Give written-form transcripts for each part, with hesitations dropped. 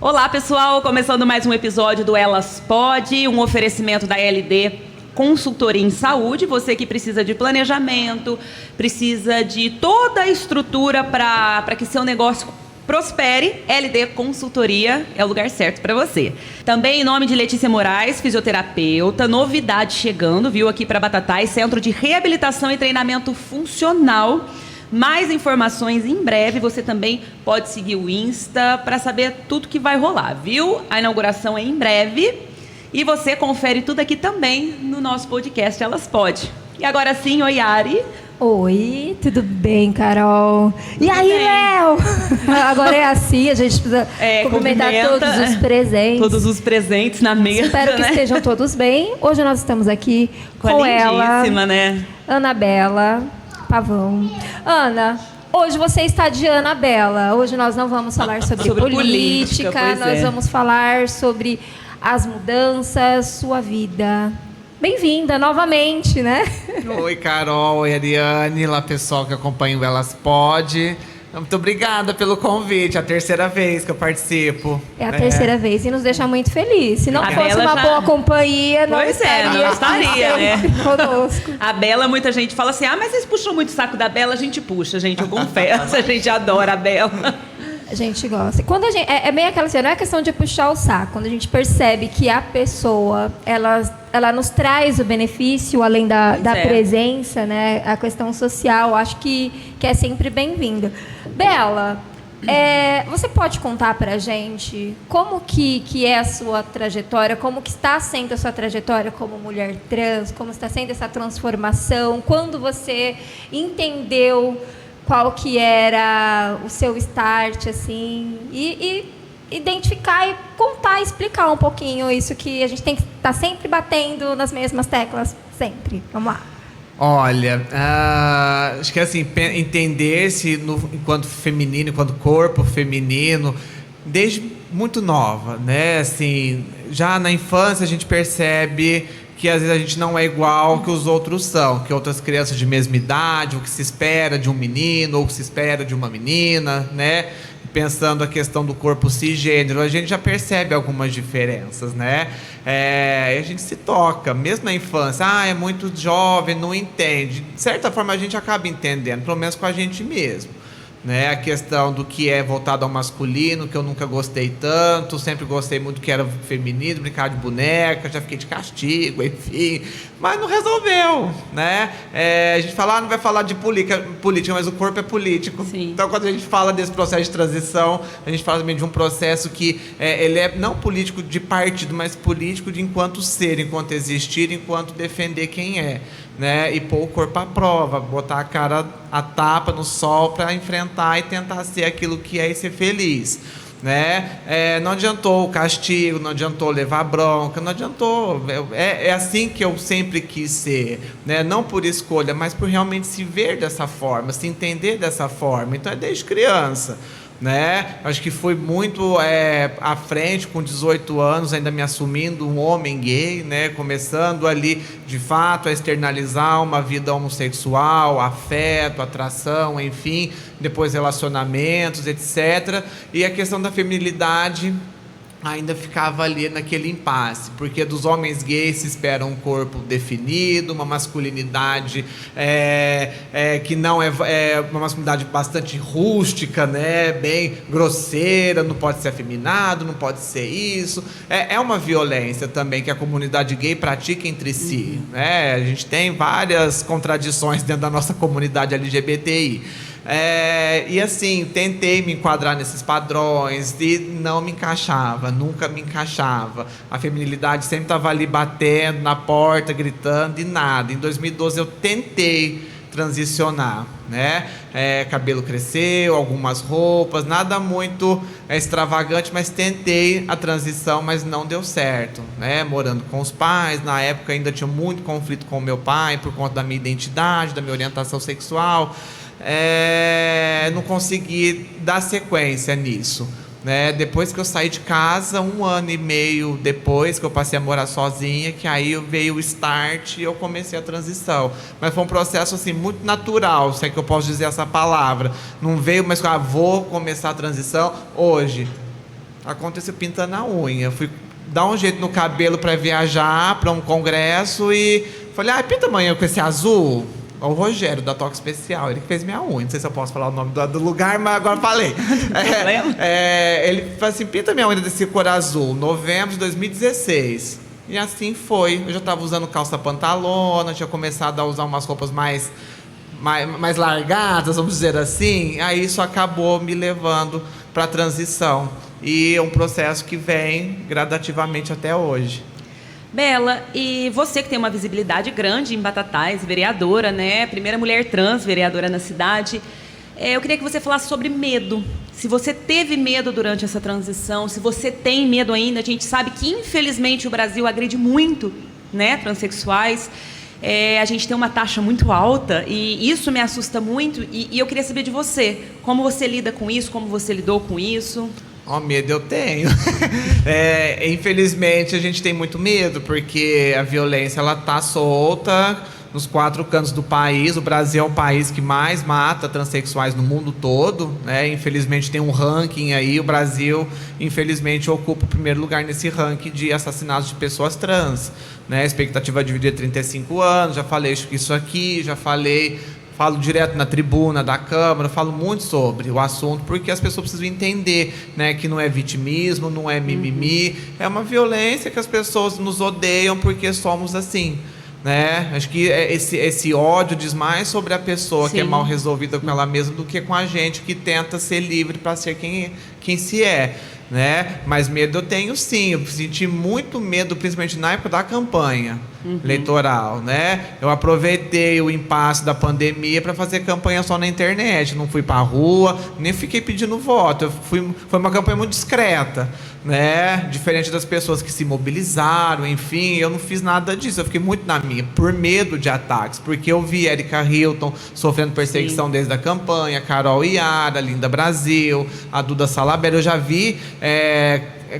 Olá, pessoal! Começando mais um episódio do Elas Pode, um oferecimento da LD Consultoria em Saúde. Você que precisa de planejamento, precisa de toda a estrutura para que seu negócio prospere, LD Consultoria é o lugar certo para você. Também em nome de Letícia Moraes, fisioterapeuta, novidade chegando, viu, aqui para Batatais, Centro de Reabilitação e Treinamento Funcional. Mais informações em breve. Você também pode seguir o Insta para saber tudo que vai rolar, viu? A inauguração é em breve. E você confere tudo aqui também no nosso podcast Elas Pode. E agora sim, oi, Ari. Oi, tudo bem, Carol? Tudo e aí, bem. Léo? Agora é assim, a gente precisa cumprimentar todos os presentes. Todos os presentes na mesa, Espero que né? estejam todos bem. Hoje nós estamos aqui Com com a ela, lindíssima, né? Anabela Pavão. Ana, hoje você está de Anabela. Hoje nós não vamos falar sobre política, pois nós é. vamos falar sobre as mudanças, sua vida. Bem-vinda novamente, né? Oi, Carol, oi, Ariane, lá pessoal que acompanha o Elas Pode. Muito obrigada pelo convite, é a terceira vez que eu participo. É a terceira vez e nos deixa muito feliz. Se não A fosse Bela uma já- boa companhia, não Pois é, estaria, não estaria, né? sempre conosco. A Bela, muita gente fala assim, mas vocês puxam muito o saco da Bela? A gente puxa, gente, eu confesso, a gente adora a Bela. A gente gosta. Quando a gente, é bem aquela assim, não é questão de puxar o saco. Quando a gente percebe que a pessoa, ela nos traz o benefício, além da é. presença, né? A questão social, acho que é sempre bem-vinda. Bela, você pode contar pra gente como que é a sua trajetória, como que está sendo a sua trajetória como mulher trans, como está sendo essa transformação, quando você entendeu qual que era o seu start, assim, e identificar e contar, explicar um pouquinho isso que a gente tem que estar sempre batendo nas mesmas teclas, sempre. Vamos lá. Olha, acho que assim, entender-se enquanto feminino, enquanto corpo feminino, desde muito nova, né? Assim, já na infância a gente percebe que às vezes a gente não é igual que os outros são, que outras crianças de mesma idade, o que se espera de um menino, ou o que se espera de uma menina, né? Pensando a questão do corpo cisgênero, a gente já percebe algumas diferenças, né? E a gente se toca, mesmo na infância, é muito jovem, não entende. De certa forma a gente acaba entendendo, pelo menos com a gente mesmo. Né, a questão do que é voltado ao masculino, que eu nunca gostei tanto, sempre gostei muito que era feminino, brincar de boneca, já fiquei de castigo, enfim, mas não resolveu, né? A gente fala, não vai falar de política, mas o corpo é político. Sim. Então, quando a gente fala desse processo de transição, a gente fala também de um processo que ele é não político de partido, mas político de enquanto ser, enquanto existir, enquanto defender quem é. Né, e pôr o corpo à prova, botar a cara a tapa no sol para enfrentar e tentar ser aquilo que é e ser feliz. Né? Não adiantou o castigo, não adiantou levar bronca, não adiantou. É assim que eu sempre quis ser, né? Não por escolha, mas por realmente se ver dessa forma, se entender dessa forma. Então é desde criança. Né? Acho que fui muito à frente, com 18 anos, ainda me assumindo um homem gay, né? Começando ali, de fato, a externalizar uma vida homossexual, afeto, atração, enfim, depois relacionamentos, etc. E a questão da feminilidade ainda ficava ali naquele impasse, porque dos homens gays se espera um corpo definido, uma masculinidade que não é uma masculinidade bastante rústica, né, bem grosseira, não pode ser afeminado, não pode ser isso. É uma violência também que a comunidade gay pratica entre si, né? A gente tem várias contradições dentro da nossa comunidade LGBTI. E assim, tentei me enquadrar nesses padrões e não me encaixava, nunca me encaixava. A feminilidade sempre estava ali batendo na porta, gritando e nada. Em 2012 eu tentei transicionar, né? Cabelo cresceu, algumas roupas, nada muito extravagante, mas tentei a transição, mas não deu certo, né? Morando com os pais, na época ainda tinha muito conflito com o meu pai por conta da minha identidade, da minha orientação sexual. Não consegui dar sequência nisso, né? Depois que eu saí de casa, 1 ano e meio depois que eu passei a morar sozinha, que aí veio o start e eu comecei a transição. Mas foi um processo assim muito natural, se é que eu posso dizer essa palavra. Não veio, mas vou começar a transição hoje. Aconteceu pintando a unha. Fui dar um jeito no cabelo para viajar para um congresso e falei, pinta amanhã com esse azul. O Rogério, da Toque Especial, ele que fez minha unha. Não sei se eu posso falar o nome do lugar, mas agora falei. Ele falou assim, pinta minha unha desse cor azul, novembro de 2016. E assim foi. Eu já estava usando calça pantalona, tinha começado a usar umas roupas mais largadas, vamos dizer assim. Aí isso acabou me levando para a transição. E é um processo que vem gradativamente até hoje. Bela, e você que tem uma visibilidade grande em Batatais, vereadora, né? Primeira mulher trans vereadora na cidade. Eu queria que você falasse sobre medo. Se você teve medo durante essa transição, se você tem medo ainda, a gente sabe que infelizmente o Brasil agride muito, né, transexuais. A gente tem uma taxa muito alta e isso me assusta muito. E eu queria saber de você, como você lida com isso, como você lidou com isso? Medo eu tenho. Infelizmente a gente tem muito medo, porque a violência ela tá solta nos 4 cantos do país. O Brasil é o país que mais mata transexuais no mundo todo, né? Infelizmente tem um ranking aí, o Brasil infelizmente ocupa o primeiro lugar nesse ranking de assassinatos de pessoas trans, né? A expectativa de vida é 35 anos, já falei isso aqui, falo direto na tribuna da Câmara, falo muito sobre o assunto, porque as pessoas precisam entender, né, que não é vitimismo, não é mimimi, é uma violência que as pessoas nos odeiam porque somos assim, né? Acho que esse ódio diz mais sobre a pessoa que é mal resolvida com ela mesma do que com a gente que tenta ser livre para ser quem se é. Né? Mas medo eu tenho sim, eu senti muito medo, principalmente na época da campanha eleitoral, né? Eu aproveitei o impasse da pandemia para fazer campanha só na internet, não fui para a rua, nem fiquei pedindo voto, foi uma campanha muito discreta, né? Diferente das pessoas que se mobilizaram, enfim, eu não fiz nada disso, eu fiquei muito na minha, por medo de ataques, porque eu vi Erika Hilton sofrendo perseguição desde a campanha, Carol Iara, Linda Brasil, a Duda Salabella, eu já vi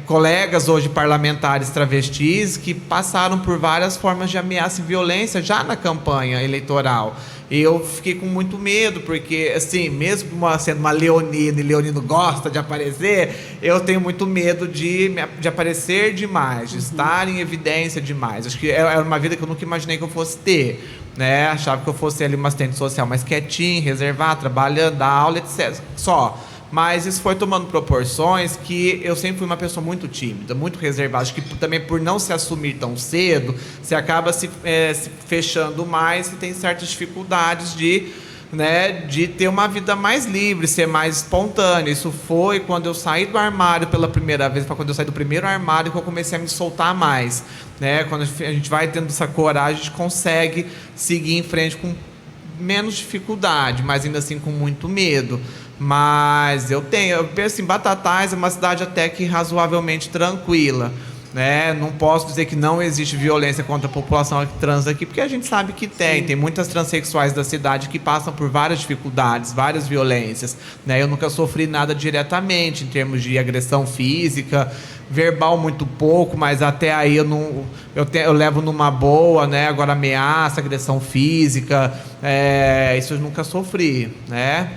colegas hoje parlamentares travestis que passaram por várias formas de ameaça e violência já na campanha eleitoral. E eu fiquei com muito medo, porque, assim, mesmo sendo uma leonina e leonino gosta de aparecer, eu tenho muito medo de aparecer demais, de estar em evidência demais. Acho que era uma vida que eu nunca imaginei que eu fosse ter, né? Achava que eu fosse ali uma assistente social mais quietinha, reservada, trabalhando, dar aula, etc. Só. Mas isso foi tomando proporções que eu sempre fui uma pessoa muito tímida, muito reservada. Acho que também por não se assumir tão cedo, você acaba se fechando mais e tem certas dificuldades de ter uma vida mais livre, ser mais espontânea. Isso foi quando eu saí do armário pela primeira vez, foi quando eu saí do primeiro armário que eu comecei a me soltar mais. Né? Quando a gente vai tendo essa coragem, a gente consegue seguir em frente com menos dificuldade, mas ainda assim com muito medo. Mas eu penso em Batatais, é uma cidade até que razoavelmente tranquila, né? Não posso dizer que não existe violência contra a população trans aqui, porque a gente sabe que tem muitas transexuais da cidade que passam por várias dificuldades, várias violências, né? Eu nunca sofri nada diretamente em termos de agressão física, verbal muito pouco, mas até aí eu levo numa boa, né? Agora ameaça, agressão física, isso eu nunca sofri, né?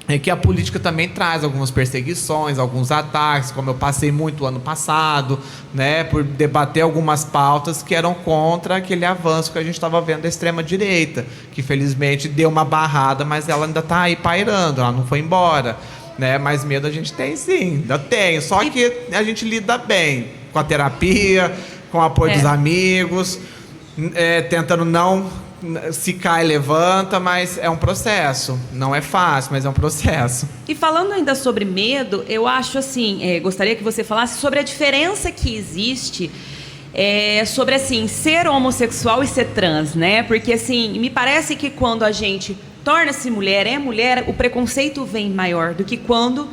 É que a política também traz algumas perseguições, alguns ataques, como eu passei muito ano passado, né, por debater algumas pautas que eram contra aquele avanço que a gente estava vendo da extrema-direita, que felizmente deu uma barrada, mas ela ainda está aí pairando, ela não foi embora. Né? Mas medo a gente tem sim, ainda tem, só que a gente lida bem com a terapia, com o apoio dos amigos, tentando não... Se cai, levanta, mas é um processo. Não é fácil, mas é um processo. E falando ainda sobre medo, eu acho assim, gostaria que você falasse sobre a diferença que existe sobre assim, ser homossexual e ser trans, né? Porque assim, me parece que quando a gente torna-se mulher, o preconceito vem maior do que quando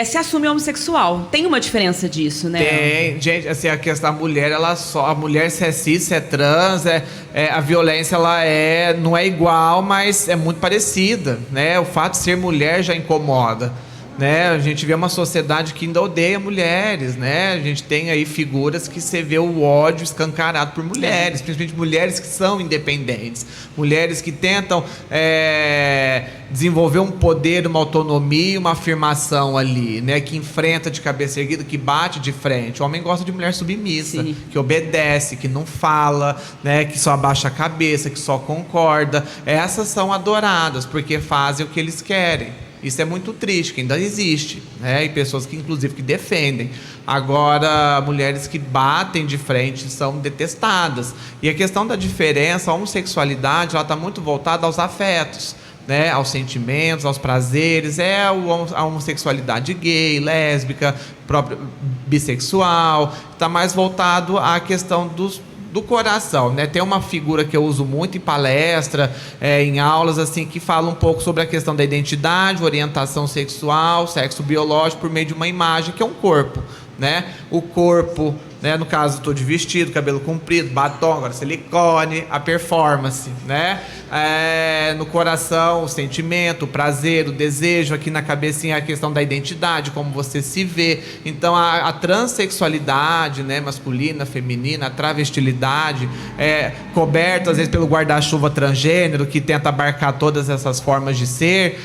se assume homossexual. Tem uma diferença disso, né? Tem, gente, assim, a questão da mulher, a mulher se é cis, se é trans, a violência ela não é igual, mas é muito parecida, né? O fato de ser mulher já incomoda, né? A gente vê uma sociedade que ainda odeia mulheres, né? A gente tem aí figuras que você vê o ódio escancarado por mulheres, principalmente mulheres que são independentes, mulheres que tentam desenvolver um poder, uma autonomia, uma afirmação ali, né? Que enfrenta de cabeça erguida, que bate de frente. O homem gosta de mulher submissa, Sim. que obedece, que não fala, né? Que só abaixa a cabeça, que só concorda. Essas são adoradas porque fazem o que eles querem. Isso é muito triste, que ainda existe, né? E pessoas que, inclusive, que defendem. Agora, mulheres que batem de frente são detestadas. E a questão da diferença, a homossexualidade, ela está muito voltada aos afetos, né? Aos sentimentos, aos prazeres. A homossexualidade gay, lésbica, própria, bissexual. Está mais voltado à questão do coração, né? Tem uma figura que eu uso muito em palestra, em aulas, assim, que fala um pouco sobre a questão da identidade, orientação sexual, sexo biológico, por meio de uma imagem que é um corpo, né? O corpo, né? No caso, estou de vestido, cabelo comprido, batom, agora silicone, a performance, né? No coração, o sentimento, o prazer, o desejo, aqui na cabecinha a questão da identidade, como você se vê. Então, a transexualidade, né? Masculina, feminina, a travestilidade, coberta às vezes pelo guarda-chuva transgênero, que tenta abarcar todas essas formas de ser,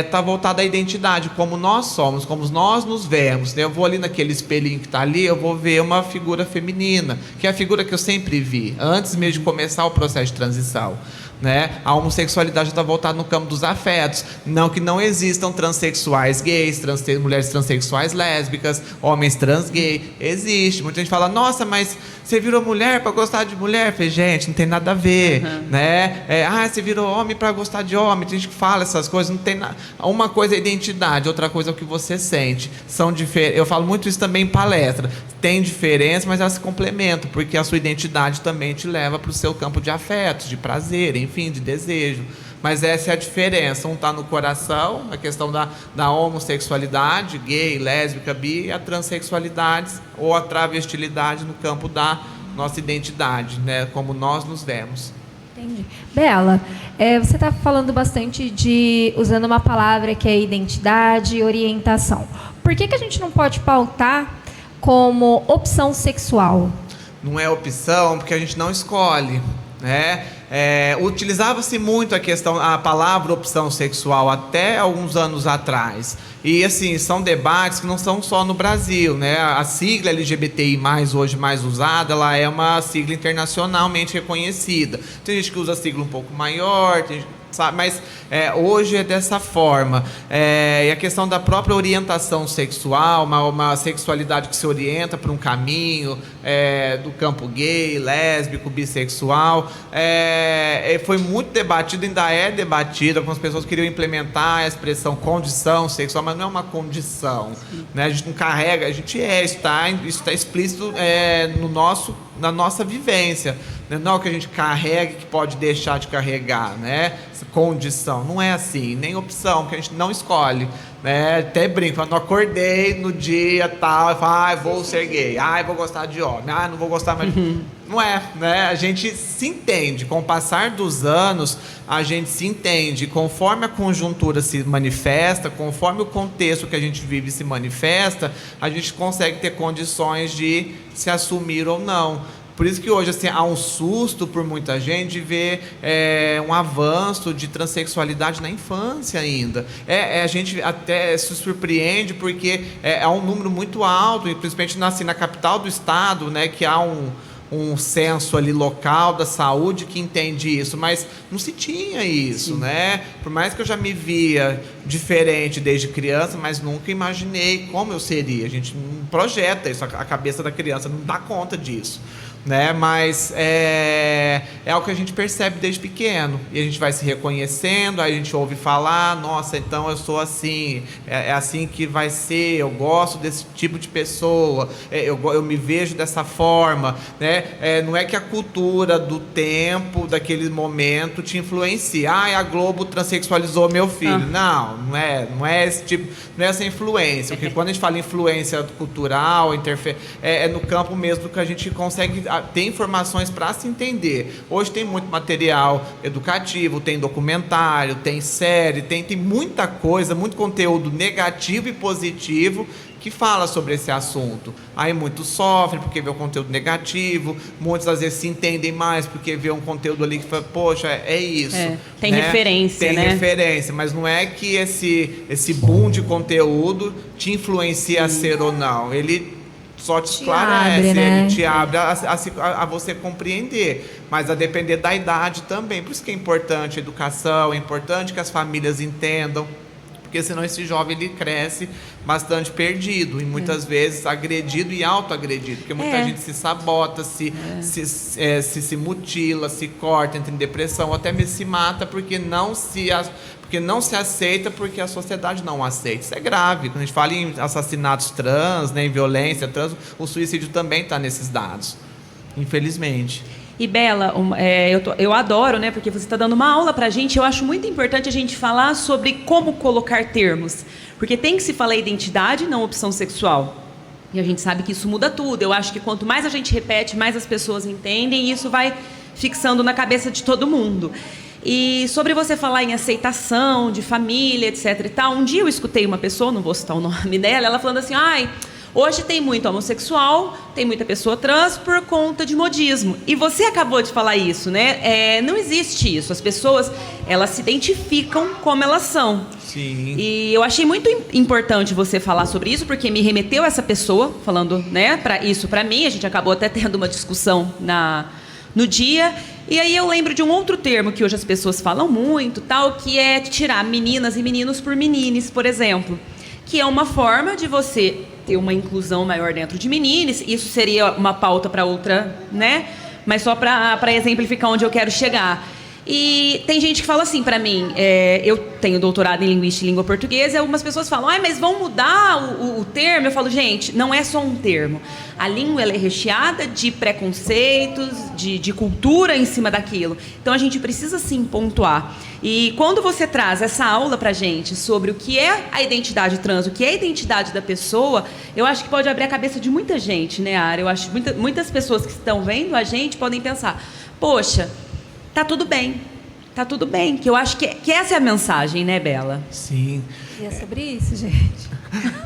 está voltada à identidade, como nós somos, como nós nos vemos, né? Eu vou ali naquele espelhinho que está ali, eu vou ver uma figura feminina, que é a figura que eu sempre vi, antes mesmo de começar o processo de transição, né? A homossexualidade está voltada no campo dos afetos. Não que não existam transexuais gays, mulheres transexuais lésbicas, homens trans gay. Existe. Muita gente fala, nossa, mas você virou mulher para gostar de mulher? Eu falei, gente, não tem nada a ver, né? Você virou homem para gostar de homem. Tem gente que fala essas coisas, não tem nada. Uma coisa é identidade, outra coisa é o que você sente. São diferentes. Eu falo muito isso também em palestra. Tem diferença, mas elas se complementam, porque a sua identidade também te leva para o seu campo de afetos, de prazer, enfim, de desejo. Mas essa é a diferença. Um está no coração, a questão da homossexualidade, gay, lésbica, bi, e a transexualidade ou a travestilidade no campo da nossa identidade, né? Como nós nos vemos. Entendi. Bela, você está falando bastante usando uma palavra que é identidade e orientação. Por que a gente não pode pautar como opção sexual? Não é opção, porque a gente não escolhe, né? Utilizava-se muito a palavra opção sexual até alguns anos atrás. E assim, são debates que não são só no Brasil, né? A sigla LGBTI+, hoje mais usada, ela é uma sigla internacionalmente reconhecida. Tem gente que usa a sigla um pouco maior, mas hoje é dessa forma. E a questão da própria orientação sexual, uma sexualidade que se orienta para um caminho do campo gay, lésbico, bissexual, foi muito debatido, ainda é debatido. Algumas pessoas queriam implementar a expressão condição sexual, mas não é uma condição, né? A gente não carrega, a gente isso está explícito na nossa vivência. Não é o que a gente carrega que pode deixar de carregar, né? Essa condição. Não é assim, nem opção, porque a gente não escolhe, né? Até brinco, eu não acordei no dia tal, e falo, vou ser gay, vou gostar de homem, não vou gostar mais de... Não é, né? A gente se entende, com o passar dos anos, a gente se entende, conforme a conjuntura se manifesta, conforme o contexto que a gente vive se manifesta, a gente consegue ter condições de se assumir ou não. Por isso que hoje assim, há um susto por muita gente de ver um avanço de transexualidade na infância ainda. A gente até se surpreende porque há um número muito alto, e principalmente na capital do estado, né, que há um censo ali local da saúde que entende isso, mas não se tinha isso, né? Por mais que eu já me via diferente desde criança, mas nunca imaginei como eu seria. A gente não projeta isso, a cabeça da criança não dá conta disso, né? Mas é algo que a gente percebe desde pequeno, e a gente vai se reconhecendo, aí a gente ouve falar, nossa, então eu sou assim, é assim que vai ser, eu gosto desse tipo de pessoa, eu me vejo dessa forma, né? Não é que a cultura do tempo, daquele momento te influencia, a Globo transexualizou meu filho, não é esse tipo, não é essa influência, porque quando a gente fala influência cultural, é no campo mesmo que a gente consegue ter informações para se entender. Hoje tem muito material educativo, tem documentário, tem série, tem muita coisa, muito conteúdo negativo e positivo que fala sobre esse assunto. Aí muitos sofrem porque vê o conteúdo negativo, muitos às vezes se entendem mais porque vê um conteúdo ali que fala, poxa, é isso. Tem referência, tem né? Tem referência, mas não é que esse boom de conteúdo te influencia a ser ou não. Ele só te esclarece, abre, né? ele te abre a você compreender, mas a depender da idade também. Por isso que é importante a educação, é importante que as famílias entendam, porque senão esse jovem ele cresce bastante perdido e muitas vezes agredido e autoagredido, porque muita gente se sabota, se mutila, se corta, entra em depressão, ou até mesmo se mata porque não se aceita, porque a sociedade não aceita. Isso é grave. Quando a gente fala em assassinatos trans, né, em violência trans, o suicídio também está nesses dados, infelizmente. E Bela, eu adoro, né? Porque você está dando uma aula para a gente. Eu acho muito importante a gente falar sobre como colocar termos. Porque tem que se falar identidade, não opção sexual. E a gente sabe que isso muda tudo. Eu acho que quanto mais a gente repete, mais as pessoas entendem. E isso vai fixando na cabeça de todo mundo. E sobre você falar em aceitação, de família, etc. e tal. Um dia eu escutei uma pessoa, não vou citar o nome dela, ela falando assim, hoje tem muito homossexual, tem muita pessoa trans por conta de modismo. E você acabou de falar isso, né? Não existe isso. As pessoas, elas se identificam como elas são. Sim. E eu achei muito importante você falar sobre isso, porque me remeteu essa pessoa falando, né, para mim. A gente acabou até tendo uma discussão no dia. E aí eu lembro de um outro termo que hoje as pessoas falam muito, tal, que é tirar meninas e meninos por menines, por exemplo. Que é uma forma de você ter uma inclusão maior dentro de meninos. Isso seria uma pauta para outra, né? Mas só para exemplificar onde eu quero chegar. E tem gente que fala assim para mim, eu tenho doutorado em Linguística e Língua Portuguesa, e algumas pessoas falam, mas vão mudar o termo? Eu falo, gente, não é só um termo. A língua ela é recheada de preconceitos, de cultura em cima daquilo. Então a gente precisa sim pontuar. E quando você traz essa aula pra gente sobre o que é a identidade trans, o que é a identidade da pessoa, eu acho que pode abrir a cabeça de muita gente, né, Ara? Eu acho que muitas pessoas que estão vendo a gente podem pensar, poxa, tá tudo bem, que eu acho que essa é a mensagem, né, Bela? Sim. E é sobre isso, gente.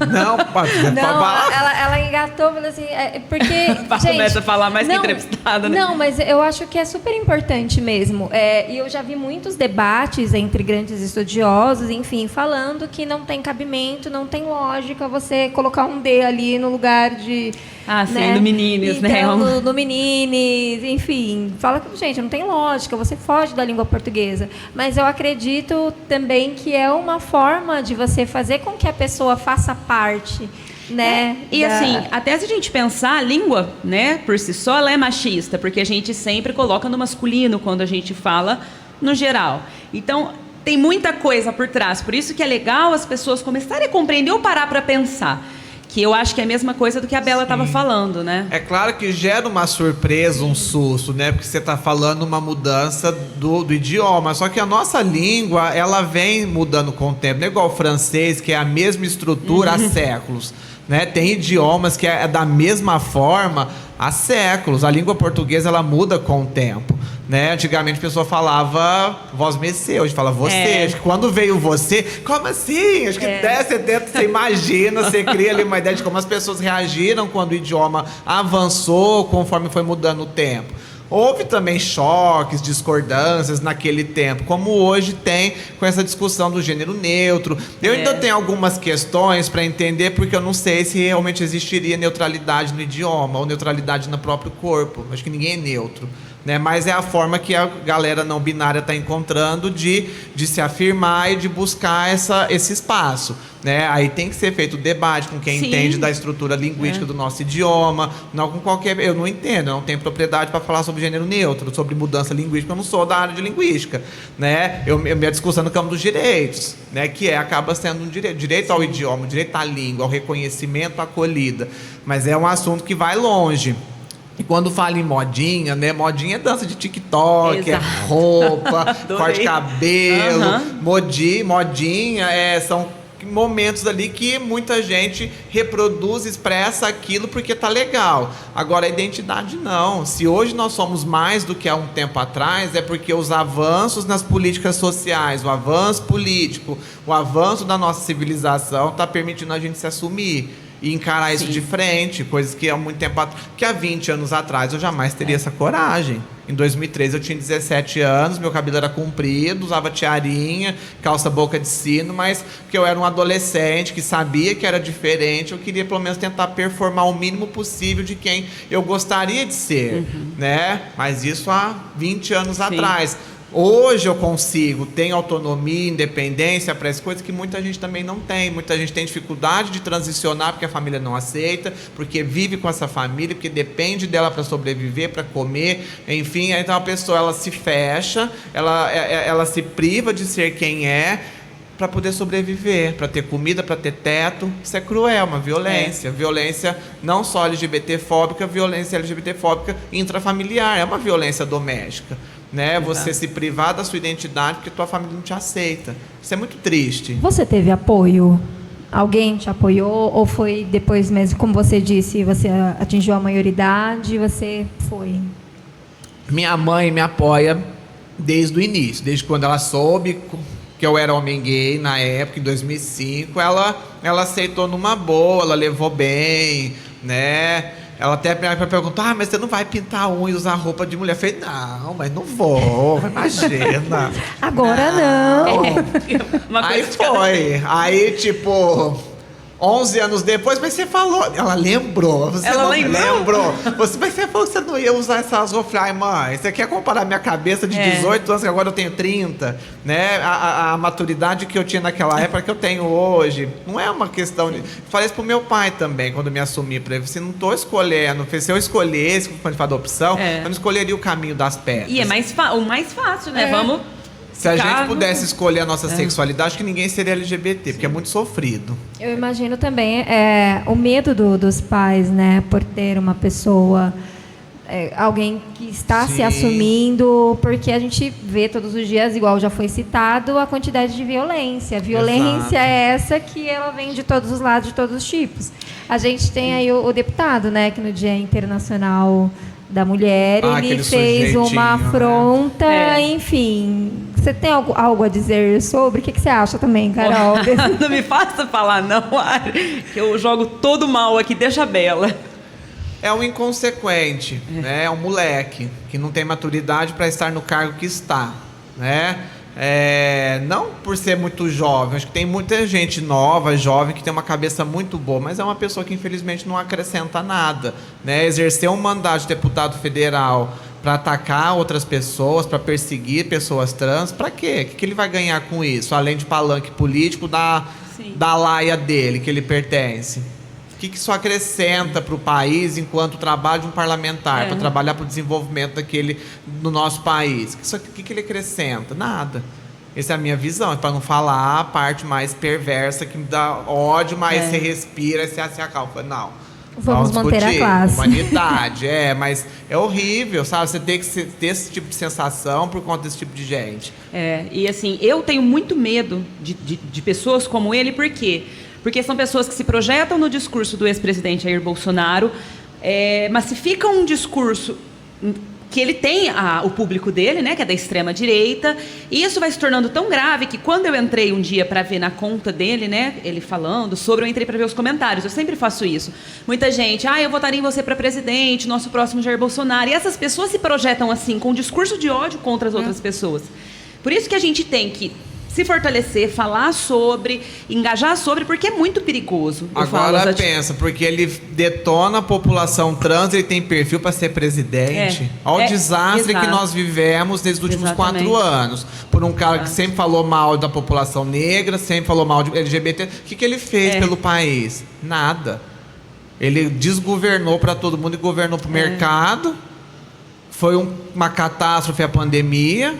Não, ela engatou, falou assim, porque, gente... Começa a falar mais que entrevistada, né? Não, mas eu acho que é super importante mesmo. E eu já vi muitos debates entre grandes estudiosos, enfim, falando que não tem cabimento, não tem lógica você colocar um D ali no lugar de... sim, no menines, então, né? No menines, enfim. Fala que, gente, não tem lógica, você foge da língua portuguesa. Mas eu acredito também que é uma forma de você fazer com que a pessoa faça parte, né? Assim, até se a gente pensar, a língua, né, por si só, ela é machista, porque a gente sempre coloca no masculino quando a gente fala no geral. Então, tem muita coisa por trás. Por isso que é legal as pessoas começarem a compreender ou parar para pensar. Que eu acho que é a mesma coisa do que a Bela estava falando, né? É claro que gera uma surpresa, um susto, né? Porque você está falando uma mudança do idioma. Só que a nossa língua, ela vem mudando com o tempo. Não é igual o francês, que é a mesma estrutura há séculos. Né? Tem idiomas que é da mesma forma há séculos. A língua portuguesa, ela muda com o tempo. Né? Antigamente a pessoa falava voz mecê, hoje fala você. Acho que quando veio você, como assim? Acho que 10, 70, você imagina, você cria ali uma ideia de como as pessoas reagiram quando o idioma avançou, conforme foi mudando o tempo. Houve também choques, discordâncias naquele tempo, como hoje tem com essa discussão do gênero neutro. Eu ainda tenho algumas questões para entender, porque eu não sei se realmente existiria neutralidade no idioma ou neutralidade no próprio corpo. Acho que ninguém é neutro. Né? Mas é a forma que a galera não binária está encontrando de se afirmar e de buscar esse espaço. Né? Aí tem que ser feito debate com quem entende da estrutura linguística do nosso idioma, não com qualquer... Eu não entendo, eu não tenho propriedade para falar sobre gênero neutro, sobre mudança linguística, eu não sou da área de linguística. Né? Minha discussão no campo dos direitos, né? Que acaba sendo um direito ao idioma, direito à língua, ao reconhecimento, à acolhida. Mas é um assunto que vai longe. E quando fala em modinha, né? Modinha é dança de TikTok, é roupa, corte de cabelo. Modinha são momentos ali que muita gente reproduz, expressa aquilo porque tá legal. Agora, a identidade não. Se hoje nós somos mais do que há um tempo atrás, é porque os avanços nas políticas sociais, o avanço político, o avanço da nossa civilização está permitindo a gente se assumir e encarar isso de frente, coisas que há muito tempo que há 20 anos atrás eu jamais teria essa coragem. Em 2013 eu tinha 17 anos, meu cabelo era comprido, usava tiarinha, calça boca de sino, mas porque eu era um adolescente que sabia que era diferente, eu queria pelo menos tentar performar o mínimo possível de quem eu gostaria de ser, né? Mas isso há 20 anos atrás. Hoje eu consigo, tenho autonomia, independência para as coisas que muita gente também não tem. Muita gente tem dificuldade de transicionar porque a família não aceita, porque vive com essa família, porque depende dela para sobreviver, para comer, enfim. Então a pessoa ela se fecha, ela se priva de ser quem é para poder sobreviver, para ter comida, para ter teto. Isso é cruel, uma violência. Violência não só LGBT-fóbica, violência LGBT-fóbica intrafamiliar, é uma violência doméstica. Né? Você se privar da sua identidade porque tua família não te aceita. Isso é muito triste. Você teve apoio? Alguém te apoiou? Ou foi depois mesmo, como você disse, você atingiu a maioridade, você foi? Minha mãe me apoia desde o início. Desde quando ela soube que eu era homem gay, na época, em 2005, ela aceitou numa boa, ela levou bem, né? Ela até me perguntou, mas você não vai pintar a unha e usar roupa de mulher? Eu falei, não, mas não vou, imagina. Agora não. Aí foi. Aí, tipo, 11 anos depois, mas você falou. Ela lembrou. Ela lembrou? Mas você falou que você não ia usar essas roupas. Eu falei, ai, mãe, você quer comparar minha cabeça de 18 anos, que agora eu tenho 30, né? A maturidade que eu tinha naquela época que eu tenho hoje. Não é uma questão de... Falei isso pro meu pai também, quando me assumi pra ele. Você não tô escolhendo. Se eu escolhesse, quando fala da opção, eu não escolheria o caminho das pedras. E é o mais fácil, né? Vamos... Se a gente pudesse escolher a nossa sexualidade, acho que ninguém seria LGBT, porque é muito sofrido. Eu imagino também o medo dos pais, né, por ter uma pessoa, alguém que está se assumindo, porque a gente vê todos os dias, igual já foi citado, a quantidade de violência. A violência é essa que ela vem de todos os lados, de todos os tipos. A gente tem aí o deputado, né, que no Dia Internacional da Mulher, ele fez uma afronta, enfim. Você tem algo a dizer sobre? O que você acha também, Carol? Não me faça falar, não, que eu jogo todo mal aqui, deixa a Bela. É um inconsequente, né? É um moleque que não tem maturidade para estar no cargo que está, né? Não por ser muito jovem, acho que tem muita gente nova, jovem, que tem uma cabeça muito boa, mas é uma pessoa que infelizmente não acrescenta nada, né? Exercer um mandato de deputado federal para atacar outras pessoas, para perseguir pessoas trans, para quê? O que ele vai ganhar com isso? Além de palanque político da laia dele, que ele pertence. O que isso acrescenta para o país enquanto trabalho de um parlamentar, para trabalhar para o desenvolvimento do nosso país? O que ele acrescenta? Nada. Essa é a minha visão, para não falar a parte mais perversa que me dá ódio, mas você respira, você se acalma. Não. Vamos manter a classe. Humanidade, mas é horrível, sabe? Você tem que ter esse tipo de sensação por conta desse tipo de gente. E assim, eu tenho muito medo de pessoas como ele, por quê? Porque são pessoas que se projetam no discurso do ex-presidente Jair Bolsonaro, massificam um discurso que ele tem o público dele, né, que é da extrema-direita, e isso vai se tornando tão grave que quando eu entrei um dia para ver na conta dele, né, ele falando sobre, eu entrei para ver os comentários, eu sempre faço isso. Muita gente, eu votaria em você para presidente, nosso próximo Jair Bolsonaro, e essas pessoas se projetam assim, com um discurso de ódio contra as outras pessoas. Por isso que a gente tem que se fortalecer, falar sobre, engajar sobre, porque é muito perigoso. Agora pensa, porque ele detona a população trans, ele tem perfil para ser presidente. Olha o desastre que nós vivemos nesses últimos 4 anos. Por um cara que sempre falou mal da população negra, sempre falou mal de LGBT. O que ele fez pelo país? Nada. Ele desgovernou para todo mundo e governou para o mercado. Foi uma catástrofe a pandemia.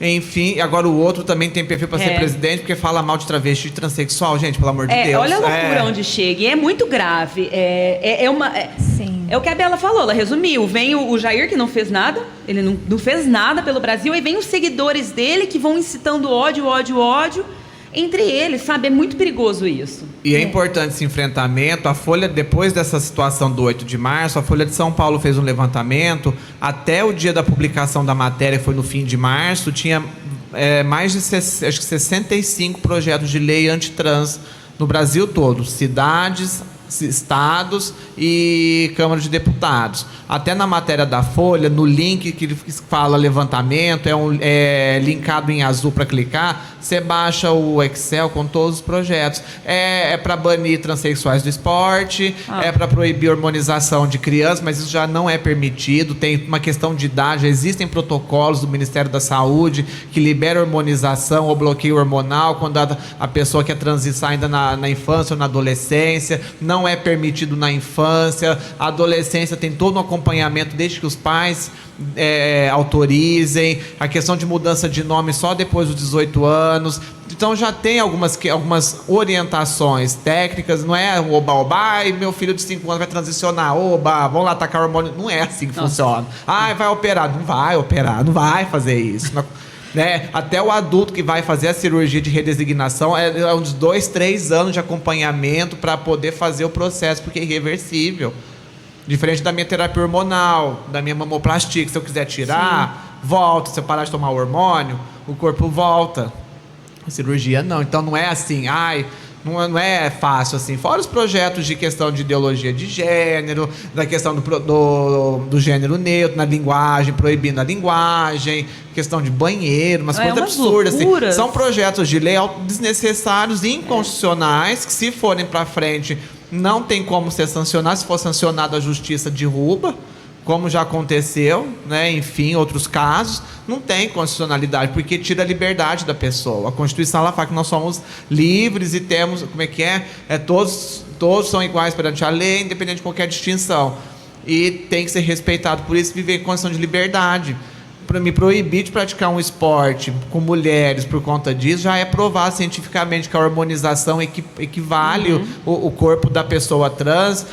Enfim, agora o outro também tem perfil para ser presidente porque fala mal de travesti e transexual, gente, pelo amor de Deus. Olha a loucura onde chega. E é muito grave. Sim. É o que a Bela falou, ela resumiu. Vem o Jair, que não fez nada, ele não fez nada pelo Brasil, e vem os seguidores dele que vão incitando ódio. entre eles, sabe? É muito perigoso isso. E é importante esse enfrentamento. A Folha, depois dessa situação do 8 de março, a Folha de São Paulo fez um levantamento. Até o dia da publicação da matéria, que foi no fim de março, tinha mais de 65 projetos de lei antitrans no Brasil todo. Cidades, estados e Câmara de Deputados. Até na matéria da Folha, no link que fala levantamento, é linkado em azul para clicar, você baixa o Excel com todos os projetos. É para banir transexuais do esporte, é para proibir a hormonização de crianças, mas isso já não é permitido. Tem uma questão de idade, já existem protocolos do Ministério da Saúde que libera hormonização ou bloqueio hormonal quando a pessoa quer transitar ainda na infância ou na adolescência. Não é permitido na infância. A adolescência tem todo um acompanhamento desde que os pais autorizem. A questão de mudança de nome só depois dos 18 anos. Então já tem algumas orientações técnicas. Não é o oba-oba, e meu filho de 5 anos vai transicionar, oba, vamos lá tacar hormônio. Não é assim que funciona. Vai operar. Não vai operar, não vai fazer isso. Né? Até o adulto que vai fazer a cirurgia de redesignação é uns 2, 3 anos de acompanhamento para poder fazer o processo, porque é irreversível. Diferente da minha terapia hormonal, da minha mamoplastia, que se eu quiser tirar, volta. Se eu parar de tomar o hormônio, o corpo volta. A cirurgia não. Então não é assim, não é fácil assim. Fora os projetos de questão de ideologia de gênero, da questão do gênero neutro na linguagem, proibindo a linguagem, questão de banheiro, umas coisas absurdas. Assim. São projetos de lei desnecessários e inconstitucionais que, se forem para frente, não tem como ser sancionado. Se for sancionado, a justiça derruba, como já aconteceu, né? Enfim, outros casos. Não tem constitucionalidade, porque tira a liberdade da pessoa. A Constituição ela fala que nós somos livres e temos, todos são iguais perante a lei, independente de qualquer distinção. E tem que ser respeitado por isso, viver em condição de liberdade. Para me proibir de praticar um esporte com mulheres por conta disso, já é provado cientificamente que a hormonização equivale o corpo da pessoa trans,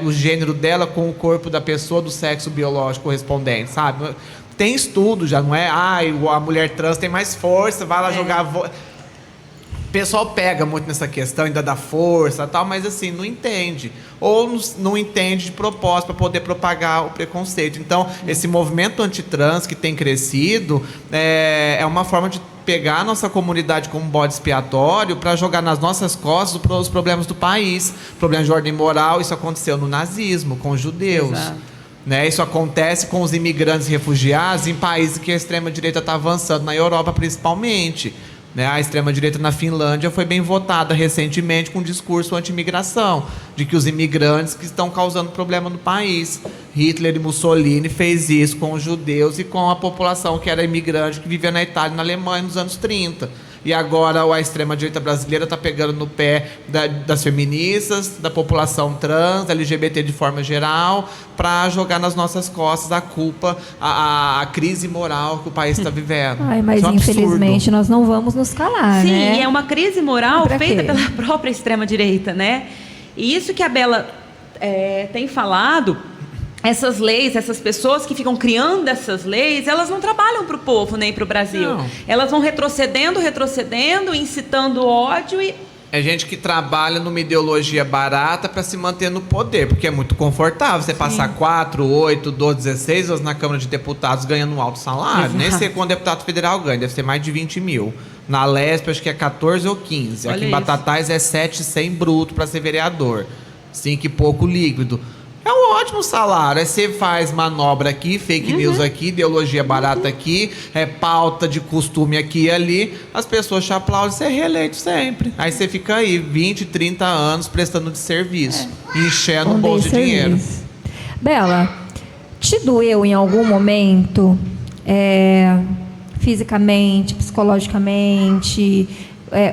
o gênero dela com o corpo da pessoa do sexo biológico correspondente, sabe? Tem estudo já, não é? A mulher trans tem mais força, vai lá jogar... O pessoal pega muito nessa questão, ainda dá força e tal, mas assim, não entende. Ou não entende de propósito para poder propagar o preconceito. Então, esse movimento antitrans que tem crescido é uma forma de pegar a nossa comunidade como bode expiatório para jogar nas nossas costas os problemas do país. Problemas de ordem moral, isso aconteceu no nazismo, com os judeus. Né? Isso acontece com os imigrantes e refugiados em países que a extrema-direita está avançando, na Europa principalmente. Né? A extrema-direita na Finlândia foi bem votada recentemente com um discurso anti-imigração, de que os imigrantes que estão causando problema no país. Hitler e Mussolini fez isso com os judeus e com a população que era imigrante, que vivia na Itália e na Alemanha nos anos 30. E agora a extrema-direita brasileira está pegando no pé das feministas, da população trans, LGBT de forma geral, para jogar nas nossas costas a culpa, a crise moral que o país está vivendo. Mas infelizmente nós não vamos nos calar, Sim, né? e é uma crise moral feita pela própria extrema-direita, né? E isso que a Bela tem falado... Essas leis, essas pessoas que ficam criando essas leis, elas não trabalham para o povo nem para o Brasil. Não. Elas vão retrocedendo, incitando ódio e... É gente que trabalha numa ideologia barata para se manter no poder, porque é muito confortável você passar 4, 8, 12, 16 anos na Câmara de Deputados ganhando um alto salário. Exato. Nem sei quando deputado federal ganha, deve ser mais de 20 mil. Na Lesp, acho que é 14 ou 15. Olha, aqui em Batatais é 7,100 bruto para ser vereador. 5 e pouco líquido. É um ótimo salário. Aí você faz manobra aqui, fake news aqui, ideologia barata aqui, pauta de costume aqui e ali. As pessoas te aplaudem, você é reeleito sempre. Aí você fica aí 20, 30 anos prestando de serviço, enchendo o bolso de dinheiro. Bela, te doeu em algum momento, fisicamente, psicologicamente,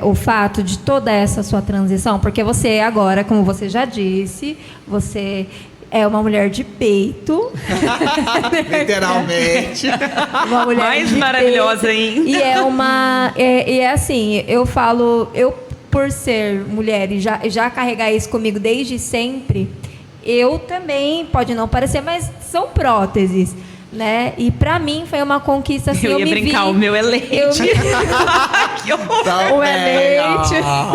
o fato de toda essa sua transição? Porque você agora, como você já disse, você... é uma mulher de peito. Literalmente. Uma mulher mais maravilhosa ainda. E é assim, eu falo, por ser mulher e já carregar isso comigo desde sempre, eu também, pode não parecer, mas são próteses. né? E pra mim foi uma conquista assim, Eu ia me brincar, vi, o meu é leite. eu me- Que horror. O eleite. Ah.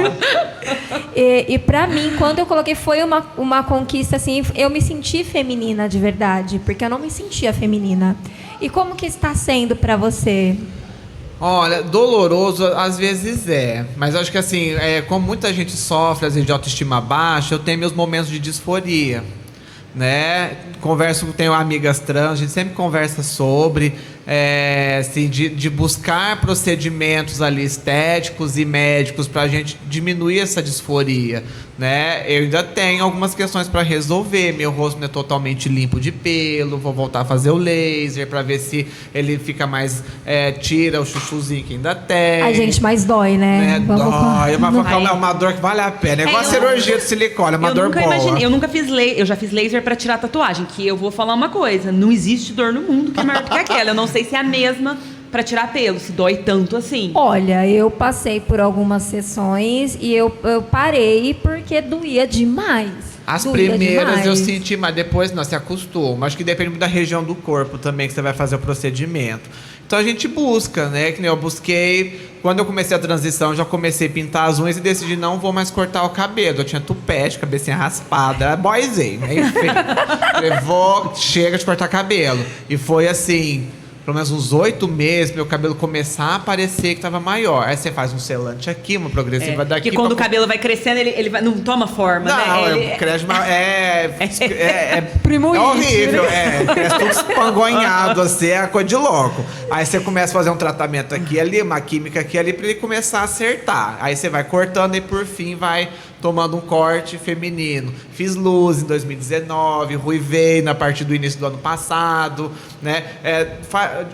E para mim, quando eu coloquei, foi uma conquista, assim, eu me senti feminina de verdade, porque eu não me sentia feminina. E como que está sendo para você? Olha, doloroso às vezes é, mas eu acho que assim, como muita gente sofre às vezes de autoestima baixa, eu tenho meus momentos de disforia, né? Tenho amigas trans, a gente sempre conversa sobre, assim, de buscar procedimentos ali estéticos e médicos para a gente diminuir essa disforia, né? Eu ainda tenho algumas questões para resolver, meu rosto não é totalmente limpo de pelo, vou voltar a fazer o laser para ver se ele fica mais, tira o chuchuzinho que ainda tem. A gente mais dói, né? Dói, mas Ai. é uma dor que vale a pena. É igual a eu- cirurgia de silicone, é uma Eu dor nunca boa. imaginei, eu já fiz laser pra tirar tatuagem, que eu vou falar uma coisa, não existe dor no mundo que é maior do que aquela. Eu não sei se é a mesma pra tirar pelo, se dói tanto assim. Olha, eu passei por algumas sessões e eu parei porque doía demais. As Doía primeiras demais. eu senti, mas depois não, se acostuma. Acho que depende muito da região do corpo também que você vai fazer o procedimento. Então a gente busca, né? Que nem eu busquei. Quando eu comecei a transição, eu já comecei a pintar as unhas e decidi não vou mais cortar o cabelo. Eu tinha tupete, cabecinha raspada, era boyzinho, enfim. Chega de cortar cabelo. E foi assim, pelo menos uns 8 meses, meu cabelo começar a aparecer que tava maior. Aí você faz um selante aqui, uma progressiva daqui. Porque quando o pra- cabelo vai crescendo, ele não toma forma, Não, né? cresce é Primoíte, horrível, cresce tudo espangonhado, assim, é coisa de louco. Aí você começa a fazer um tratamento aqui e ali, uma química aqui e ali, pra ele começar a acertar. Aí você vai cortando e por fim vai tomando um corte feminino. Fiz luz em 2019, ruivei na partir do início do ano passado, né?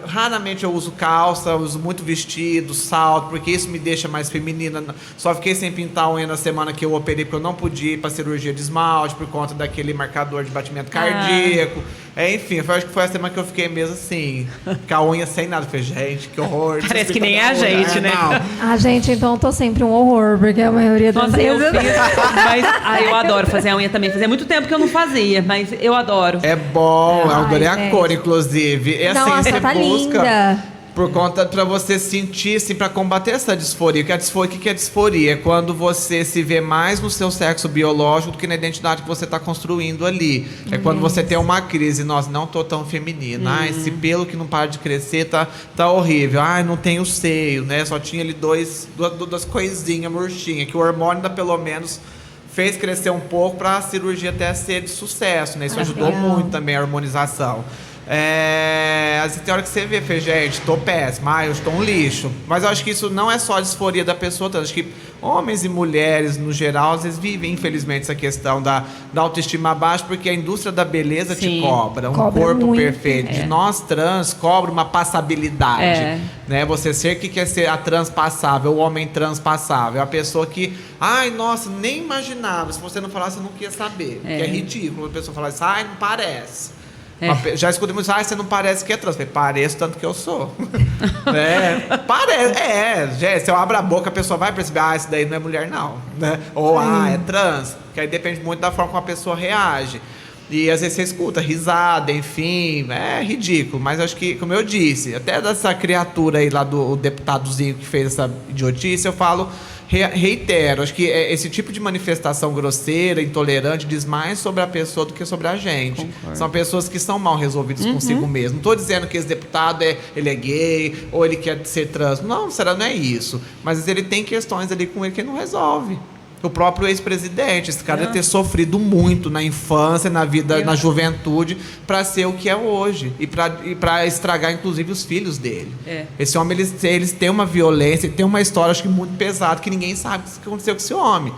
Raramente eu uso calça, eu uso muito vestido, salto, porque isso me deixa mais feminina. Só fiquei sem pintar a unha na semana que eu operei, porque eu não podia ir pra cirurgia de esmalte por conta daquele marcador de batimento cardíaco. Enfim, eu acho que foi a semana que eu fiquei mesmo assim, com a unha sem nada. Eu falei, gente, que horror. Parece que nem a gente, né? Não. Ah, gente, então eu tô sempre um horror, porque a maioria das Nossa, eu vezes... fiz, mas eu adoro fazer a unha também. Fazia muito tempo que eu não fazia, mas eu adoro. É bom, eu Ai, adorei a gente. cor, inclusive. É assim, Nossa, você tá busca linda. por conta pra você sentir, assim, pra combater essa disforia. O que é disforia? É quando você se vê mais no seu sexo biológico do que na identidade que você tá construindo ali. É quando você tem uma crise, nossa, não tô tão feminina. Ai, esse pelo que não para de crescer tá horrível. Ai, não tenho seio, né? Só tinha ali duas coisinhas murchinhas, que o hormônio ainda pelo menos fez crescer um pouco para a cirurgia até ser de sucesso, né? Isso ajudou legal. muito também a hormonização. Às vezes tem hora que você vê, gente, tô péssima, eu estou um lixo. Mas eu acho que isso não é só a disforia da pessoa, eu acho que homens e mulheres, no geral, às vezes vivem, infelizmente, essa questão da autoestima baixa, porque a indústria da beleza te Sim. cobra. Um Cobra corpo muito. perfeito. De nós trans, cobra uma passabilidade. É. Né? Você ser que quer ser a transpassável, o homem transpassável. A pessoa que, ai, nossa, nem imaginava. Se você não falasse, eu não queria saber. Que é ridículo. A pessoa falar isso, ai, não parece. Já escutei muito, você não parece que é trans. Eu falei, pareço tanto que eu sou. Parece. Gente, se eu abro a boca, a pessoa vai perceber, isso daí não é mulher, não. Né? Ou, é trans. Que aí depende muito da forma como a pessoa reage. E às vezes você escuta risada, enfim, é ridículo. Mas acho que, como eu disse, até dessa criatura aí lá do deputadozinho que fez essa idiotice, eu falo, reitero, acho que esse tipo de manifestação grosseira, intolerante, diz mais sobre a pessoa do que sobre a gente. Concordo. São pessoas que são mal resolvidas consigo mesmo. Não estou dizendo que esse deputado ele é gay ou ele quer ser trans. Não é isso. Mas ele tem questões ali com ele que ele não resolve. O próprio ex-presidente, esse cara deve ter sofrido muito na infância, na vida, na juventude, para ser o que é hoje. E para estragar, inclusive, os filhos dele. Esse homem, eles têm uma violência, tem uma história, acho que muito pesada, que ninguém sabe o que aconteceu com esse homem.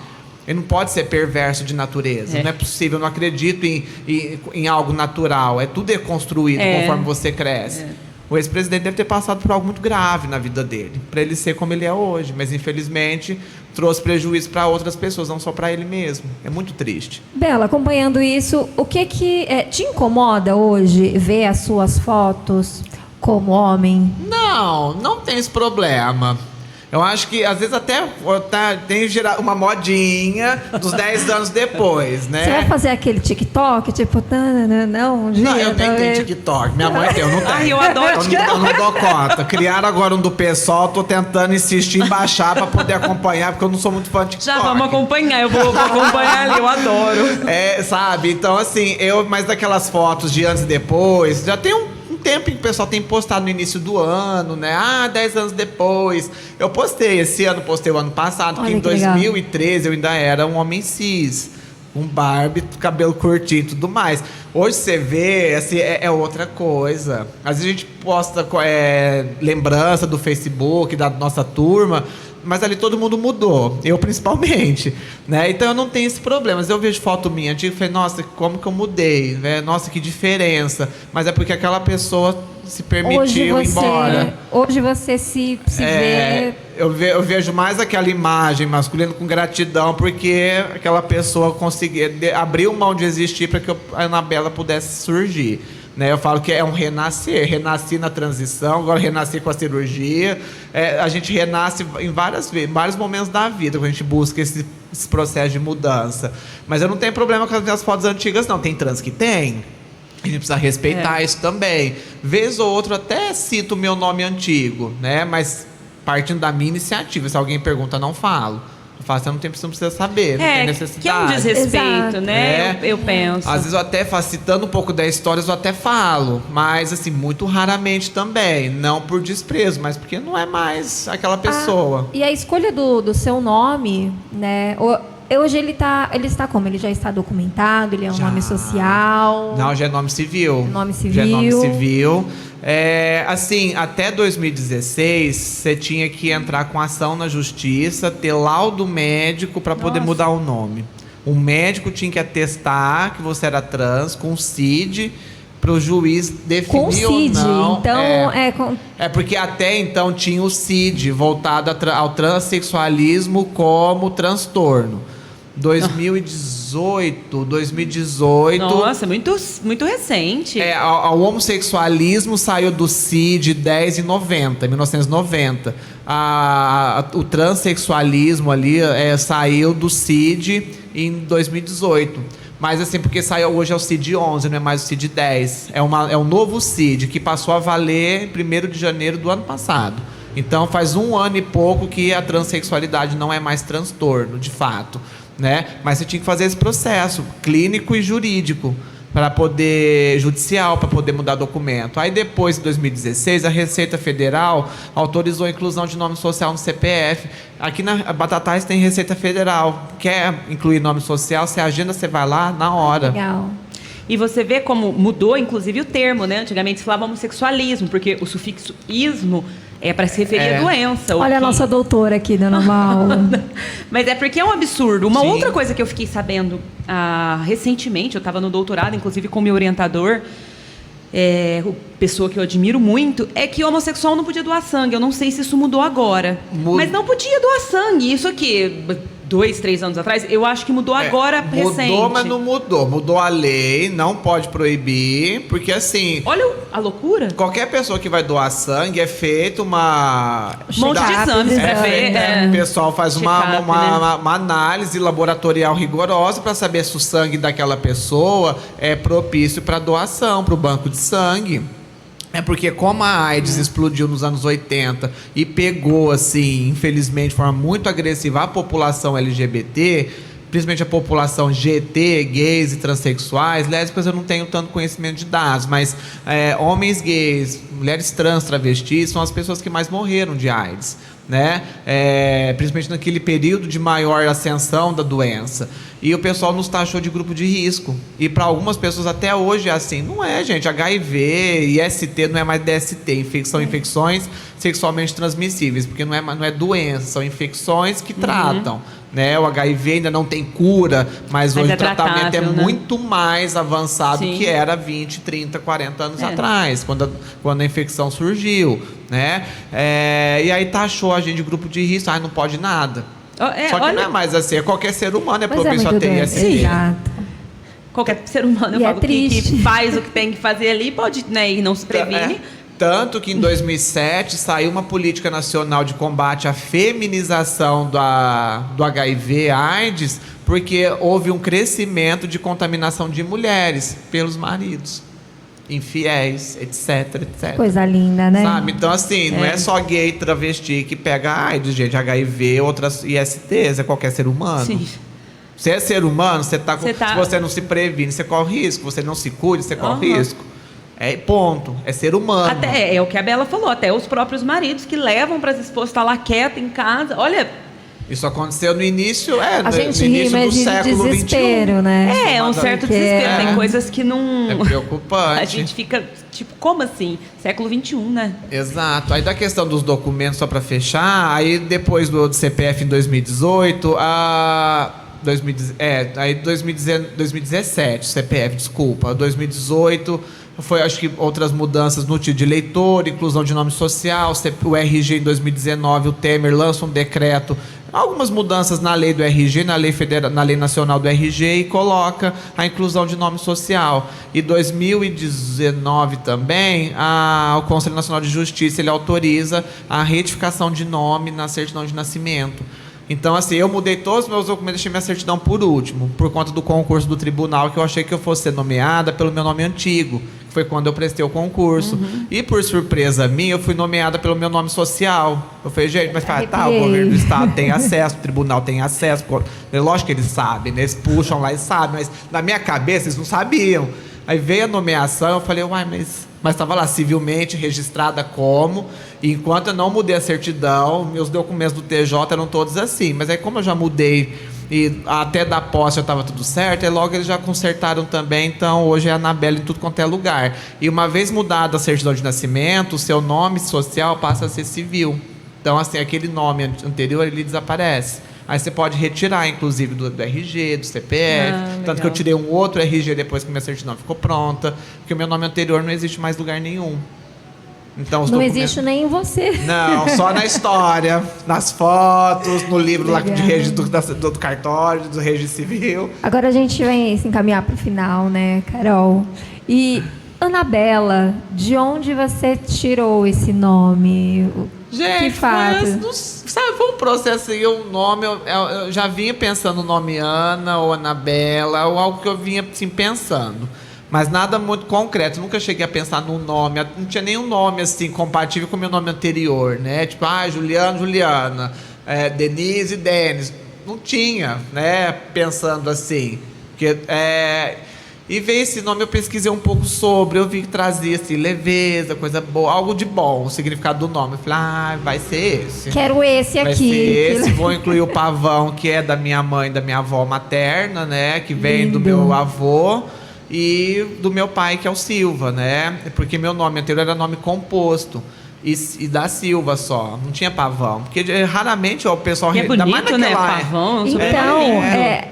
Ele não pode ser perverso de natureza. Não é possível, eu não acredito em algo natural. Tudo é construído conforme você cresce. O ex-presidente deve ter passado por algo muito grave na vida dele, para ele ser como ele é hoje. Mas, infelizmente, trouxe prejuízo para outras pessoas, não só para ele mesmo. É muito triste. Bela, acompanhando isso, o que te incomoda hoje ver as suas fotos como homem? Não tem esse problema. Eu acho que, às vezes, até tem uma modinha dos 10 anos depois, né? Você vai fazer aquele TikTok, tipo, não, um dia, Não, eu nem tenho talvez. TikTok. Minha mãe tem, eu não tenho. Ai, eu adoro Eu não dou conta. Criaram agora um do pessoal, tô tentando insistir em baixar pra poder acompanhar, porque eu não sou muito fã de TikTok. Já vamos acompanhar, eu vou acompanhar ali, eu adoro. Sabe? Então, assim, mas daquelas fotos de antes e depois, já tem um tempo que o pessoal tem postado no início do ano, né? 10 anos depois. Eu postei esse ano, postei o ano passado, porque Olha em que legal. 2013 eu ainda era um homem cis. Um Barbie, cabelo curtinho e tudo mais. Hoje você vê, assim, é outra coisa. Às vezes a gente posta lembrança do Facebook, da nossa turma, mas ali todo mundo mudou, eu principalmente, né? Então eu não tenho esse problema. Mas eu vejo foto minha antiga e falei, nossa, como que eu mudei, né? Nossa, que diferença. Mas é porque aquela pessoa se permitiu ir embora. Hoje você se vê... Eu vejo mais aquela imagem masculina com gratidão, porque aquela pessoa conseguiu abriu mão de existir para que a Anabela pudesse surgir. Né, eu falo que é um renascer. Renasci na transição, agora renasci com a cirurgia. A gente renasce em vários momentos da vida, quando a gente busca esse processo de mudança. Mas eu não tenho problema com as minhas fotos antigas, não. Tem trans que tem. A gente precisa respeitar isso também. Vez ou outro até cito o meu nome antigo, né? Mas partindo da minha iniciativa. Se alguém pergunta, não falo. Você não precisa saber, não tem necessidade. Que é um desrespeito, Exato. né? Eu penso. Às vezes eu até citando um pouco da história, eu até falo, mas assim, muito raramente também. Não por desprezo, mas porque não é mais aquela pessoa. E a escolha do seu nome, né? Hoje ele está como? Ele já está documentado? Ele é um Já. nome social? Não, já é nome civil. Nome civil. Já é nome civil. Assim, até 2016, você tinha que entrar com ação na justiça, ter laudo médico para poder mudar o nome. O médico tinha que atestar que você era trans com CID para o juiz definir Com CID, ou não. então Porque até então tinha o CID voltado ao transexualismo como transtorno. 2018. Nossa, muito recente. O homossexualismo saiu do CID 10 em 1990. O transexualismo ali saiu do CID em 2018. Mas assim, porque saiu hoje é o CID 11, não é mais o CID 10. É um novo CID que passou a valer em 1º de janeiro do ano passado. Então faz 1 ano e pouco que a transexualidade não é mais transtorno, de fato. Né? Mas você tinha que fazer esse processo clínico e jurídico judicial para poder mudar documento. Aí depois, em 2016, a Receita Federal autorizou a inclusão de nome social no CPF. Aqui na Batatais tem Receita Federal. Quer incluir nome social, você agenda, você vai lá na hora. Legal. E você vê como mudou, inclusive, o termo, né? Antigamente se falava homossexualismo, porque o sufixo ismo é para se referir à doença. Olha a nossa doutora aqui dando uma aula. Mas é porque é um absurdo. Uma Sim. outra coisa que eu fiquei sabendo recentemente, eu estava no doutorado, inclusive com o meu orientador, pessoa que eu admiro muito, é que o homossexual não podia doar sangue. Eu não sei se isso mudou agora. Mas não podia doar sangue. Isso aqui, 2, 3 anos atrás, eu acho que mudou agora, recente. Mudou, mas não mudou. Mudou a lei, não pode proibir, porque assim... Olha a loucura. Qualquer pessoa que vai doar sangue é feito uma... Um monte de exames para ver. O pessoal faz Check-up, uma análise laboratorial rigorosa para saber se o sangue daquela pessoa é propício para doação, para o banco de sangue. Porque como a AIDS explodiu nos anos 80 e pegou, assim, infelizmente, de forma muito agressiva a população LGBT, principalmente a população GT, gays e transexuais, lésbicas eu não tenho tanto conhecimento de dados, mas homens gays, mulheres trans, travestis, são as pessoas que mais morreram de AIDS, né? Principalmente naquele período de maior ascensão da doença. E o pessoal nos taxou de grupo de risco. E para algumas pessoas até hoje é assim. Não é, gente. HIV, IST não é mais DST. São infecções sexualmente transmissíveis. Porque não é doença, são infecções que tratam. Né? O HIV ainda não tem cura, mas hoje o tratamento é muito mais avançado que era 20, 30, 40 anos atrás, quando a infecção surgiu. Né? E aí taxou a gente de grupo de risco. Não pode nada. Só que não é mais assim, qualquer ser humano é propício a ter IST. Exato. Qualquer ser humano, eu falo, que faz o que tem que fazer ali, pode, né, e não se previne, Tanto que em 2007 saiu uma política nacional de combate à feminização do HIV/AIDS, porque houve um crescimento de contaminação de mulheres pelos maridos, infiéis, etc, etc. Coisa linda, né? Sabe? Então, assim, não é só gay travesti que pega AIDS, gente, HIV, outras ISTs, é qualquer ser humano. Sim. Você é ser humano, se tá- você não se previne, você corre risco. Você não se cuide, você corre Aham. risco. É ponto. É ser humano. Até é o que a Bela falou, até os próprios maridos que levam para as esposas estar lá quieta em casa. Olha, Isso aconteceu no início, A no gente ri, início do mas de século desespero, XXI. né? é um certo Porque- desespero. Tem É. coisas que não. É preocupante. A gente fica tipo, como assim? Século XXI, né? Exato. Aí da questão dos documentos, só para fechar, aí depois do CPF em 2018, aí 2017, CPF, desculpa. 2018 foi, acho que, outras mudanças no título de eleitor, inclusão de nome social, o RG em 2019, o Temer lança um decreto, algumas mudanças na lei do RG, na lei nacional do RG, e coloca a inclusão de nome social. E 2019 também, o Conselho Nacional de Justiça ele autoriza a retificação de nome na certidão de nascimento. Então, assim, eu mudei todos os meus documentos, deixei minha certidão por último, por conta do concurso do tribunal, que eu achei que eu fosse ser nomeada pelo meu nome antigo, que foi quando eu prestei o concurso. E, por surpresa minha, eu fui nomeada pelo meu nome social. Eu falei, gente, mas tá, o governo do estado tem acesso, o tribunal tem acesso. Lógico que eles sabem, né? Eles puxam lá e sabem, mas na minha cabeça eles não sabiam. Aí veio a nomeação, eu falei, uai, mas estava lá civilmente registrada como, e enquanto eu não mudei a certidão, meus documentos do TJ eram todos assim. Mas aí como eu já mudei e até da posse já estava tudo certo, aí logo eles já consertaram também, então hoje é Anabela em tudo quanto é lugar. E uma vez mudada a certidão de nascimento, o seu nome social passa a ser civil. Então, assim, aquele nome anterior, ele desaparece. Aí você pode retirar, inclusive, do RG, do CPF. Tanto legal. que eu tirei um outro RG depois que minha certidão ficou pronta. Porque o meu nome anterior não existe mais em lugar nenhum. Então, os Não documentos... existe nem em você. Não, só na história, nas fotos, no livro lá de Legal. registro do cartório, do registro civil. Agora a gente vai se encaminhar para o final, né, Carol? E, Anabela, de onde você tirou esse nome? Gente, que fato? foi um processo aí, o nome, eu já vinha pensando no nome Ana ou Anabela, ou algo que eu vinha assim, pensando. Mas nada muito concreto, nunca cheguei a pensar num nome, não tinha nenhum nome assim compatível com o meu nome anterior, né? Tipo, Juliano, Juliana, Denise, Denis. Não tinha, né? Pensando assim. Porque, e veio esse nome, eu pesquisei um pouco sobre, eu vi que trazia assim, leveza, coisa boa, algo de bom, o significado do nome. Eu falei, vai ser esse. Quero esse Vai aqui. ser esse, vou incluir o Pavão, que é da minha mãe, da minha avó materna, né? Que vem do Lindo. meu avô. E do meu pai, que é o Silva, né? Porque meu nome anterior era nome composto. E da Silva só, não tinha Pavão. Porque raramente o pessoal... E é ainda mais bonito, né? naquela- Pavão, Então, sobrenome.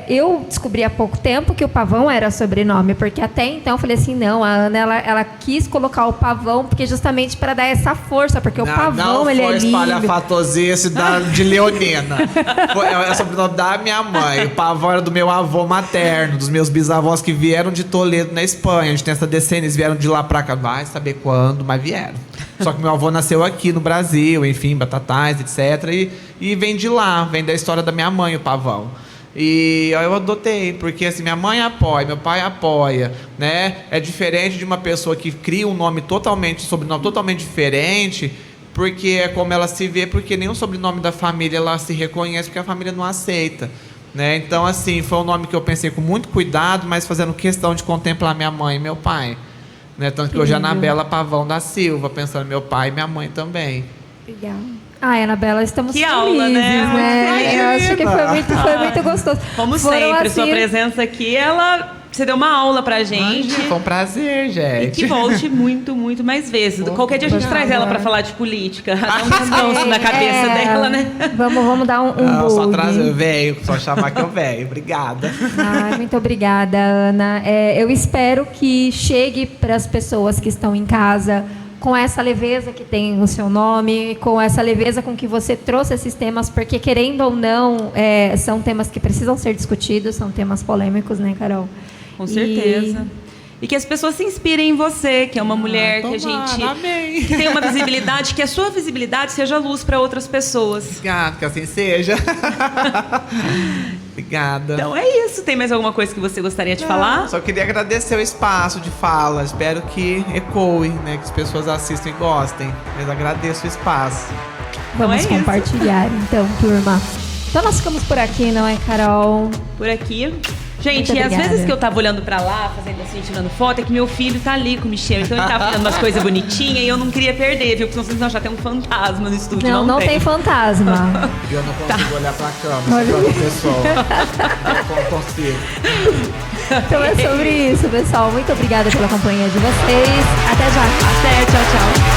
eu descobri há pouco tempo que o Pavão era sobrenome, porque até então eu falei assim, não, a Ana, ela quis colocar o Pavão, porque justamente para dar essa força, porque o Pavão, não ele é foi lindo. espalhafatosice de Leonina. É sobrenome da minha mãe. O Pavão era do meu avô materno, dos meus bisavós que vieram de Toledo, na Espanha. A gente tem essa descendência, eles vieram de lá pra cá. Vai saber quando, mas vieram. Só que meu avô nasceu aqui no Brasil, enfim, Batatais, etc. E vem de lá, vem da história da minha mãe, o Pavão. E aí eu adotei, porque assim, minha mãe apoia, meu pai apoia, né? É diferente de uma pessoa que cria um nome totalmente, sobrenome totalmente diferente, porque é como ela se vê, porque nenhum sobrenome da família ela se reconhece, porque a família não aceita, né? Então, assim, foi um nome que eu pensei com muito cuidado, mas fazendo questão de contemplar minha mãe e meu pai. Né? Tanto que hoje é Anabela Pavão da Silva, pensando meu pai e minha mãe também. Legal. Anabela, estamos Que felizes, aula, né? Eu acho que foi muito gostoso. Como Foram, sempre, assim, sua presença aqui, você deu uma aula pra gente. Foi um prazer, E gente. que volte muito, muito mais vezes. Qualquer dia a gente traz ela pra falar de política. Dá um descanso na cabeça dela, né? Vamos dar um Não, só bug. trazer, eu venho, só chamar que eu venho. Obrigada. Ai, muito obrigada, Ana. Eu espero que chegue para as pessoas que estão em casa com essa leveza que tem o seu nome, com essa leveza com que você trouxe esses temas, porque, querendo ou não, são temas que precisam ser discutidos, são temas polêmicos, né, Carol? Com certeza. e que as pessoas se inspirem em você, que é uma mulher que a gente amém. que tem uma visibilidade, que a sua visibilidade seja luz para outras pessoas. Obrigado, que assim seja. Obrigada. Então é isso. Tem mais alguma coisa que você gostaria de falar? Só queria agradecer o espaço de fala. Espero que ecoe, né? Que as pessoas assistam e gostem. Mas agradeço o espaço. Vamos é isso. compartilhar, então, turma. Então nós ficamos por aqui, não é, Carol? Por aqui. Gente, Muito e às obrigada. vezes que eu tava olhando pra lá, fazendo assim, tirando foto, é que meu filho tá ali com o Michel. Então ele tá fazendo umas coisas bonitinhas e eu não queria perder, viu? Porque senão vocês vão achar que tem um fantasma no estúdio. Não tem fantasma. Eu não consigo olhar pra câmera, pra outra pessoa. Eu não consigo. Então é sobre isso, pessoal. Muito obrigada pela companhia de vocês. Até já. Até, tchau, tchau.